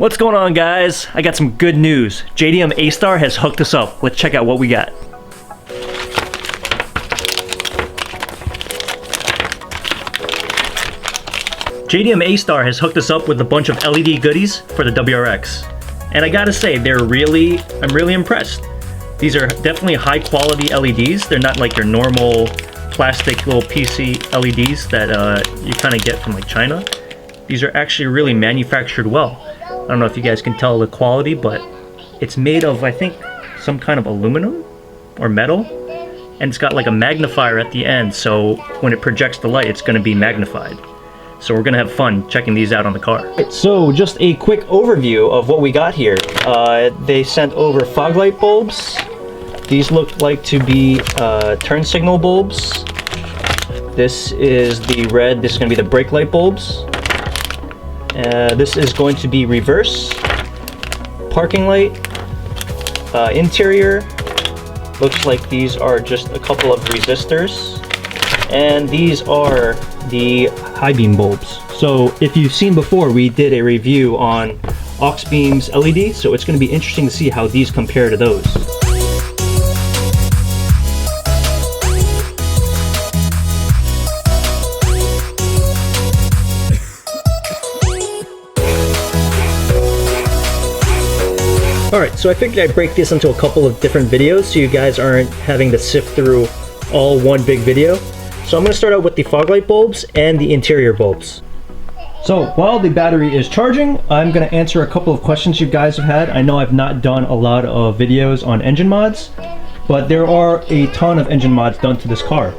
What's going on, guys? I got some good news. JDM ASTAR has hooked us up. Let's check out what we got. JDM ASTAR has hooked us up with a bunch of LED goodies for the WRX. And I gotta say, I'm really impressed. These are definitely high quality LEDs. They're not like your normal plastic little PC LEDs that you kind of get from like China. These are actually really manufactured well. I don't know if you guys can tell the quality, but it's made of, I think, some kind of aluminum or metal. And it's got like a magnifier at the end, so when it projects the light, it's going to be magnified. So we're going to have fun checking these out on the car. So just a quick overview of what we got here. They sent over fog light bulbs. These look like to be turn signal bulbs. This is the red. This is going to be the brake light bulbs. This is going to be reverse, parking light, interior. Looks like these are just a couple of resistors. And these are the high beam bulbs. So if you've seen before, we did a review on aux beams LED, so it's going to be interesting to see how these compare to those. Alright, so I figured I'd break this into a couple of different videos so you guys aren't having to sift through all one big video. So I'm going to start out with the fog light bulbs and the interior bulbs. So while the battery is charging, I'm going to answer a couple of questions you guys have had. I know I've not done a lot of videos on engine mods, but there are a ton of engine mods done to this car.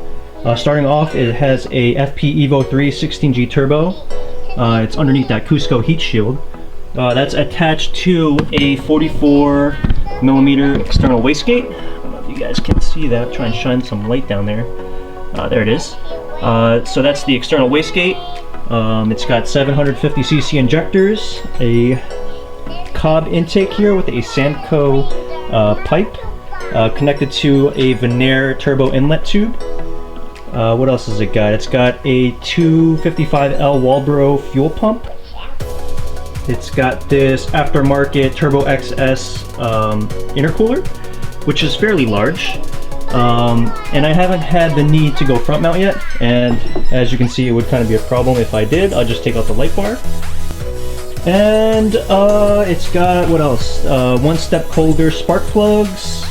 Starting off, it has a FP Evo 3 16G turbo. It's underneath that Cusco heat shield. That's attached to a 44mm external wastegate. I don't know if you guys can see that. Try and shine some light down there. There it is. So that's the external wastegate. It's got 750cc injectors, a cob intake here with a Samco pipe connected to a Venair turbo inlet tube. What else has it got? It's got a 255L Walbro fuel pump. It's got this aftermarket Turbo XS intercooler, which is fairly large. And I haven't had the need to go front mount yet, and as you can see, it would kind of be a problem if I did. I'll just take out the light bar. And it's got, what else? One-step holder spark plugs.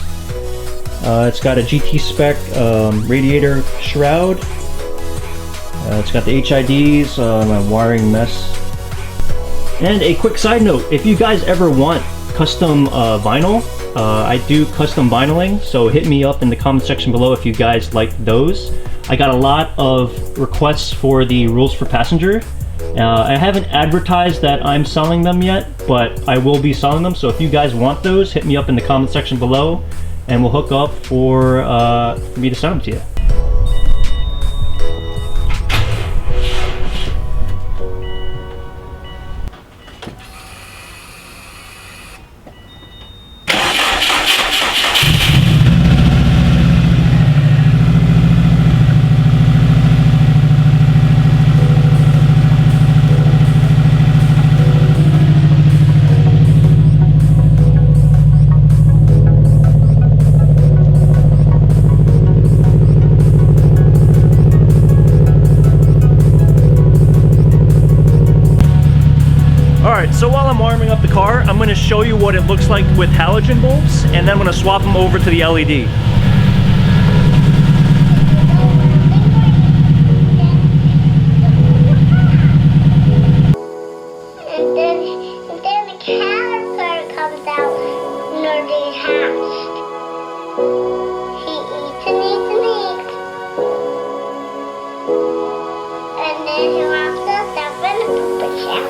It's got a GT spec radiator shroud. It's got the HIDs, my wiring mess. And a quick side note, if you guys ever want custom vinyl, I do custom vinyling, so hit me up in the comment section below if you guys like those. I got a lot of requests for the Rules for Passenger. I haven't advertised that I'm selling them yet, but I will be selling them, so if you guys want those, hit me up in the comment section below, and we'll hook up for me to send them to you. Alright, so while I'm warming up the car, I'm going to show you what it looks like with halogen bulbs, and then I'm going to swap them over to the LED. And then the caterpillar comes out under the hatch. He eats and eats and eats. And then he wraps us up in a puppet shell.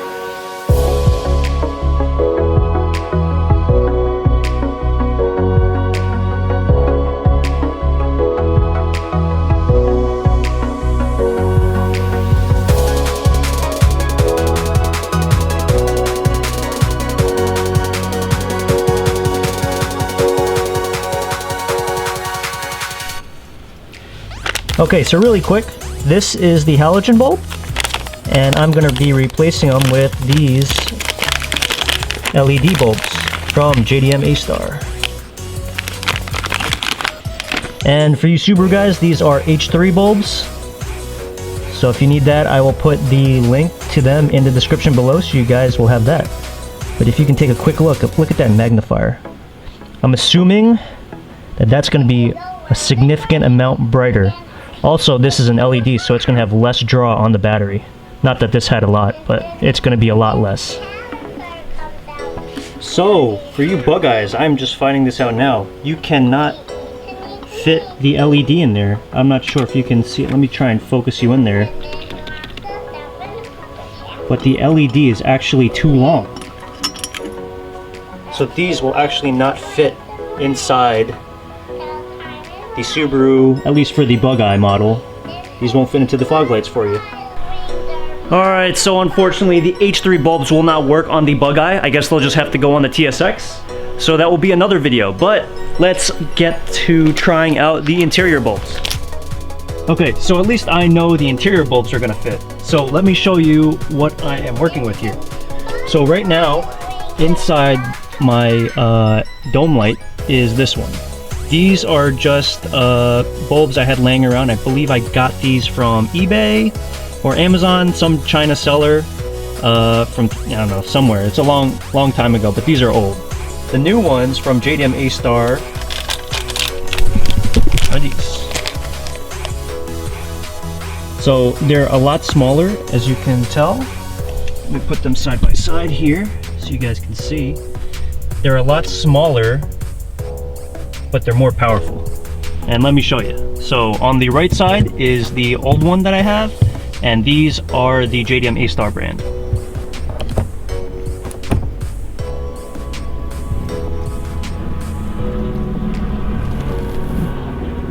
Okay, so really quick, this is the halogen bulb, and I'm going to be replacing them with these LED bulbs from JDM ASTAR. And for you Subaru guys, these are H3 bulbs. So if you need that, I will put the link to them in the description below so you guys will have that. But if you can take a quick look at that magnifier. I'm assuming that that's going to be a significant amount brighter. Also, this is an LED, so it's going to have less draw on the battery. Not that this had a lot, but it's going to be a lot less. So, for you bug eyes, I'm just finding this out now. You cannot fit the LED in there. I'm not sure if you can see it. Let me try and focus you in there. But the LED is actually too long. So these will actually not fit inside the Subaru, at least for the bug eye model. These won't fit into the fog lights for you. Alright, so unfortunately the H3 bulbs will not work on the bug eye. I guess they'll just have to go on the TSX. So that will be another video, but let's get to trying out the interior bulbs. Okay, so at least I know the interior bulbs are gonna fit. So let me show you what I am working with here. So right now, inside my dome light is this one. These are just bulbs I had laying around. I believe I got these from eBay or Amazon, some China seller from, I don't know, somewhere. It's a long time ago, but these are old. The new ones from JDM ASTAR are these. So they're a lot smaller, as you can tell. Let me put them side by side here so you guys can see. They're a lot smaller, but they're more powerful. And let me show you. So on the right side is the old one that I have, and these are the JDM ASTAR brand.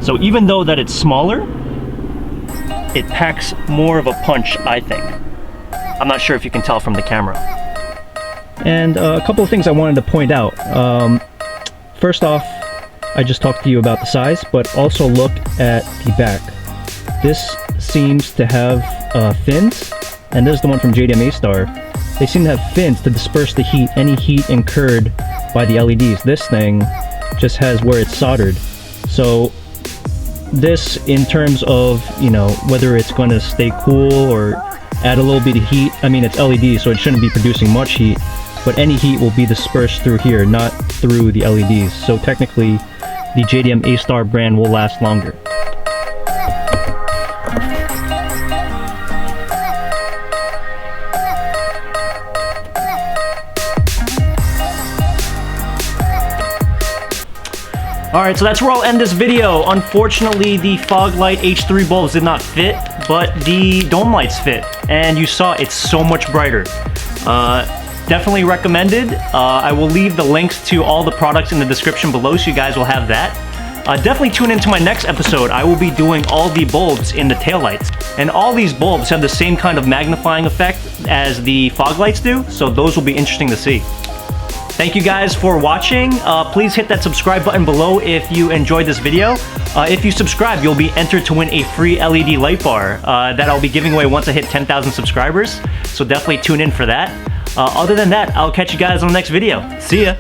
So even though that it's smaller, it packs more of a punch, I think. I'm not sure if you can tell from the camera. And a couple of things I wanted to point out. First off, I just talked to you about the size, but also look at the back. This seems to have fins, and this is the one from JDM ASTAR. They seem to have fins to disperse the heat, any heat incurred by the LEDs. This thing just has where it's soldered. So this, in terms of, you know, whether it's going to stay cool or add a little bit of heat, I mean, it's LED, so it shouldn't be producing much heat, but any heat will be dispersed through here, not through the LEDs. So technically, the JDM ASTAR brand will last longer. Alright, so that's where I'll end this video. Unfortunately, the fog light H3 bulbs did not fit, but the dome lights fit. And you saw it's so much brighter. Definitely recommended. I will leave the links to all the products in the description below so you guys will have that. Definitely tune into my next episode. I will be doing all the bulbs in the taillights. And all these bulbs have the same kind of magnifying effect as the fog lights do, so those will be interesting to see. Thank you guys for watching. Please hit that subscribe button below if you enjoyed this video. If you subscribe, you'll be entered to win a free LED light bar that I'll be giving away once I hit 10,000 subscribers. So definitely tune in for that. Other than that, I'll catch you guys on the next video. See ya!